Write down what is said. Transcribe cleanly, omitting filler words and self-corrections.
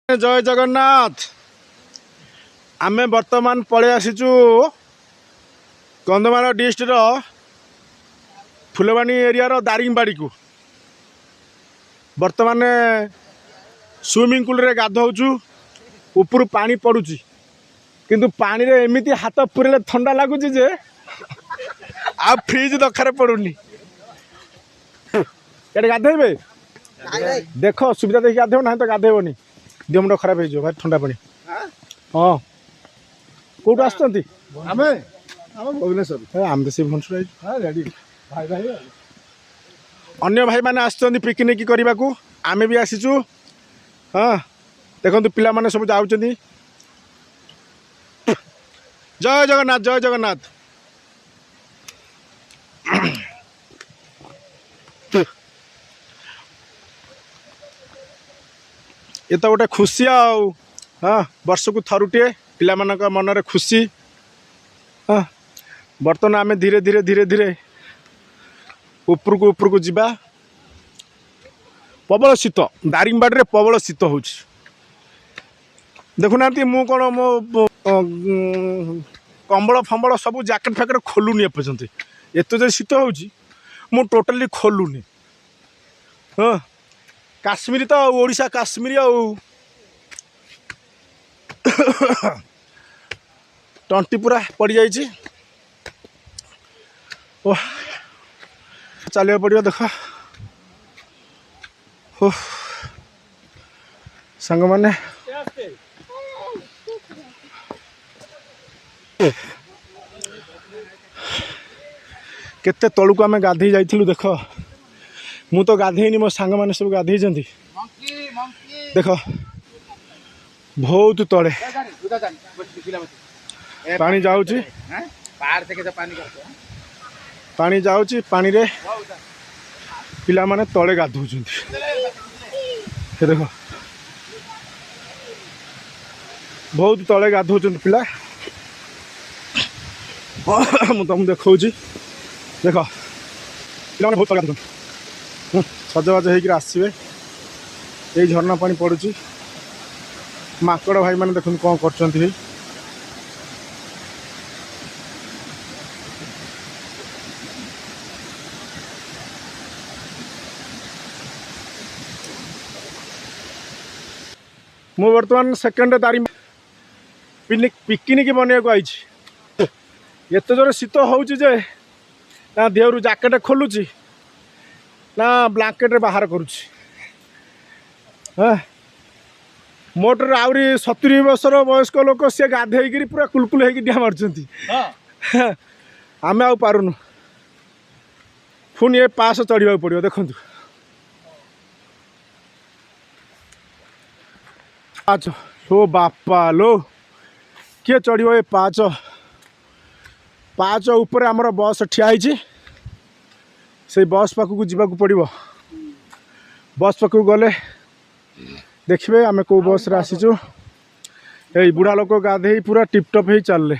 जय जगन्नाथ। आमे वर्तमान पड़े आसीचु कंधमाल डिस्ट्रिक्ट फुलवाणी एरिया दारिंगबाड़ी को। वर्तमान स्विमिंग पूल रे गाधौचु। ऊपर पानी पड़ुची किंतु पानी रे एमिति हाथ पुरेले ठंडा लगुच जे आ फ्रिज दरकार पड़ुनी। ये गाधेबे देख सुविधा देखिए गाधेब ना तो गाधेबनी देह मुंड खराब हो भाई ठंडा पानी। हाँ कौटू आसुँच भुवनेश्वर आम तो से भुवनेश्वर अन्य भाई मैंने आसुँच पिकनिक करने को आमे भी आसीचु। हाँ देखो पिला माने सब जाऊँ। जय जगन्नाथ जय जगन्नाथ। ये तो गोटे खुशी आउ। हाँ वर्ष को थरुटे पिला मानक मनरे खुशी। हाँ बर्तमान आमे धीरे धीरे धीरे धीरे ऊपर को जीवा। प्रबल शीत दारिंगबाड़ी रे प्रबल शीत हो देखुना मु कौन मो कंबल फंबल सब जैकेट फैकेट खोलुनी एपर्यंत एत जो शीत हो टोटाली खोलुनी। हाँ काश्मीरी तो ओडिशा काश्मीरी टंटी पूरा पड़ जाइए। चलिए पड़ो देख सांग मैंने केते तलू को आम गाधे जाइलु। देख मु तो गाधेनी मो सांग मैंने सब गाधे देख बहुत तले पानी जाऊँगी पानी जाऊँगी पानी रे पिला माने तले गाधौ देख बहुत तले गाधौ पिला। मु तुम देखा देख पिला बहुत तले गाधौ सजबाज होकर आसवे। ये झरना पानी पड़ुची माकड़ भाई मैंने देखो कौन कर। मु बर्तमान सेकेंड दारी पिकनिक बनवा को आई। एत जोर शीत हो ना देहरु जैकेट खोलुची ना ब्लैंकेट रे बाहर करुची। हाँ मोटर आहरी 70 वर्षर वयस्क लोक सी गाधे पूरा कुलकुल होगी डिया मार्च। आम आ पारुनु पुणी ये पास चढ़ा पड़ो। देखु पाँच लो बापा लो किए चढ़ो ये पाँच पाँच उपर आमर बस ठिया से बस पाखक जावाक पड़ो। बस पाखक गले देखिए आम कौ बस रे आसीचु। ये बुढ़ा लोक गाधे पूरा टिपटप हो चलले।